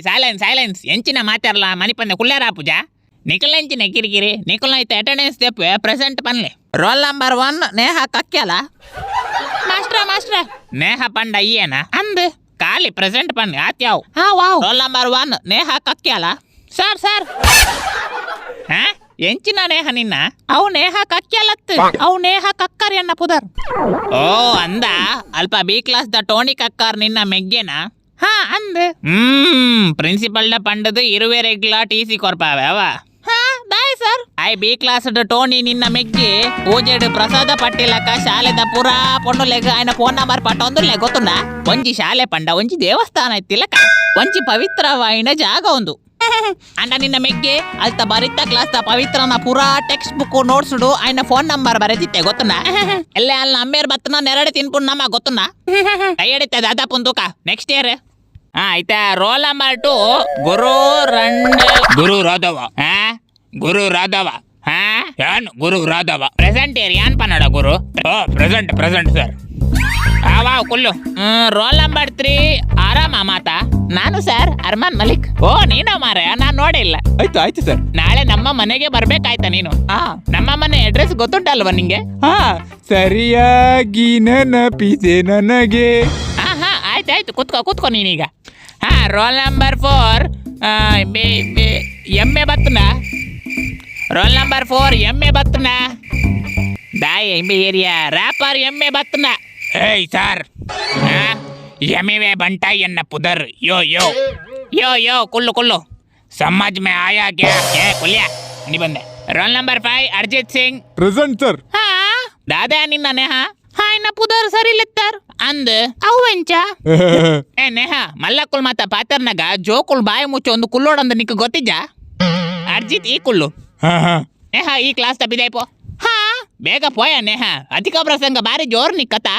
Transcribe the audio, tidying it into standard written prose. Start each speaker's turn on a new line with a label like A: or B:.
A: silence ಎಂಚಿನ ಮಾತಾರಲ್ಲ ಮನಿ ಪಂದೆ ಕುಲ್ಲಾರ ಪೂಜಾ ನಿಖಲ್ ಎಂಚಿನ ಕಿರಿಕಿರಿ ನಿಖಲ್ ಐತೆ ಅಟೆಂಡೆನ್ಸ್ ತೆಪ್ಪೆ ಪ್ರೆಸೆಂಟ್ ಪನ್ಲೆ ರೋಲ್ ನಂಬರ್ 1 ನೇಹ ಕಕ್ಕ್ಯಾಲ ಮಾಸ್ಟ್ರ ನೇಹ ಪಂಡ ಈಯನ ಅಂದ್ ಖಾಲಿ ಪ್ರೆಸೆಂಟ್ ಪನ್ನೆ ಆತ್ಯಾವ್ ವಾವ್ ರೋಲ್ ನಂಬರ್ 1 ನೇಹ ಕಕ್ಕ್ಯಾಲ ಸರ್ ಎಂಚಿನ ನೇಹ ನಿನ್ನ ಅವು ನೇಹ ಕಕ್ಕ್ಯಾಲತ್ ಅವು ನೇಹ ಕಕ್ಕರ್ ಎನ್ನ ಪುದರ್ ಓ ಅಂದ ಅಲ್ಪ ಬಿ ಕ್ಲಾಸ್ ದ ಟೋನಿ ಕಕ್ಕಾರ್ ನಿನ್ನ ಮೆಗ್ಗೆನ ಅಂದ್ ಪ್ರಿನ್ಸಿಪಲ್ ನ ಪಂಡದು ಇರುವೆ ರೆಗ್ಯುಲಾ ಟಿ.ಸಿ ಕೊರ್ಪಾವೆ ಅವ ಬಾಯ್ ಸರ್ ಐ ಬಿ ಕ್ಲಾಸ್ ಟೋನಿ ನಿನ್ನ ಮೆಗ್ಗೆ ಪೂಜೆಡ್ ಪ್ರಸಾದ ಪಟ್ಟಿಲಕ ಶಾಲೆದ ಪುರಾ ಪೊಣ್ಣುಲೆಗ ಆಯ್ನ ಫೋನ್ ನಂಬರ್ ಪಟ್ಟೊಂದುಲ್ಲೆ ಗೊತ್ತುಂಡ ಒಂಜಿ ಶಾಲೆ ಪಂಡ ಒಂಜಿ ದೇವಸ್ಥಾನ ಇತ್ತಿಲಕ ಒಂಜಿ ಪವಿತ್ರವಾಯಿನ ಜಾಗ ಒಂದು ಅಂಡ ನಿನ್ನ ಮೆಗ್ಗೆ ಅಲ್ತ ಬರಿತ ಕ್ಲಾಸ್ ದ ಪವಿತ್ರನ ಪುರಾ ಟೆಕ್ಸ್ಟ್ ಬುಕ್ ನೋಟ್ಸ್ಡು ಆಯ್ನ ಫೋನ್ ನಂಬರ್ ಬರೆದಿತ್ತೆ ಗೊತ್ತುಂಡ ಎಲ್ಲೇ ಅಲ್ಲ ಅಮ್ಮೇರ್ ಬತ್ತನ ನೆರಡೆ ತಿನ್ಪುಣ್ ನಮ್ಮ ಗೊತ್ತುಂಡ ಕೈ ಹಿಡಿತೆ ದಾದಾ ಪುಂತುಕ ನೆಕ್ಸ್ಟ್ ಇಯರ್ ಆಯ್ತಾ ರೋಲ್ ನಂಬರ್ 2 ಗುರು ರಾಧವ ಯಾನ್ ಗುರು ರಾಧವ ಪ್ರೆಸೆಂಟ್ ಇಯರ್ ಯಾನ್ ಪನ್ನಡ ಗುರು ಪ್ರೆಸೆಂಟ್ ಸರ್ ವಾವ್ ಕುಲ್ಲು ರೋಲ್ ನಂಬರ್ 3 ಆರಾಮ ಮಾತಾ ನಾನು ಸರ್ ಅರ್ಮಾನ್ ಮಲಿಕ್ ಓ ನೀನ ಮಾರ ನಾನ್ ನೋಡಿಲ್ಲ
B: ಆಯ್ತು ಸರ್
A: ನಾಳೆ ನಮ್ಮ ಮನೆಗೆ ಬರ್ಬೇಕಾಯ್ತಾ ನೀನು ನಮ್ಮ ಮನೆ ಅಡ್ರೆಸ್ ಗೊತ್ತುಂಟಲ್ವಾ ನಿಂಗೆ
B: ಸರಿಯಾಗಿ ನೆನಪಿದೆ ನನಗೆ
A: ಆಯ್ತು ಕೂತ್ಕೋ ನೀನೀಗ ರೋಲ್ ನಂಬರ್ 4 ಎಮ್ಮೆ ಬತ್ತನ ರೋಲ್ ನಂಬರ್ 4 ಎಮ್ಮೆ ಬತ್ತನ ದಾಯ ಏರಿಯಾ ರ್ಯಾಪರ್ ಎಮ್ಮೆ ಬತ್ತನ ಏಯ್ ಸರ್ ಎಮ್ಮೆ ಬಂಟ ಎನ್ನ ಪುದರ್ ಯೋ ಕುಲ್ಲು ಸಮಜ್ ಮೇ ಆಯಾ ಕ್ಯಾ ಕುಲ್ಯ ನೀ ಬಂದೆ roll number 5 Arijit Singh
B: present sir
A: ದಾದಾ ನಿನ್ನ ನೇಹ ಇನ್ನ ಪುದರ್ ಸರಿ ಲೆತ್ತಾರ್ ಅಂದ್ ಅವು ಎಂಚ ನೇಹ ಮಲ್ಲಕ್ಕುಲ್ ಮಾತ ಪಾತರ್ನಾಗ ಜೋಕುಲ್ ಬಾಯಿ ಮುಚ್ಚ ಒಂದು ಕುಲ್ಲೋಡಂದ ನಿಕ್ ಗೊತ್ತಿಜ್ಜ ಅರ್ಜಿತ್ ಈ ಕುಲ್ಲು ನೇಹ ಈ ಕ್ಲಾಸ್ ತಪ್ಪಿದಾಯ್ಪೋ ಬೇಗ ಪೋಯ ನೇಹ ಅಧಿಕ ಪ್ರಸಂಗ ಬಾರಿ ಜೋರ್ ನಿಕ್ಕತ್ತ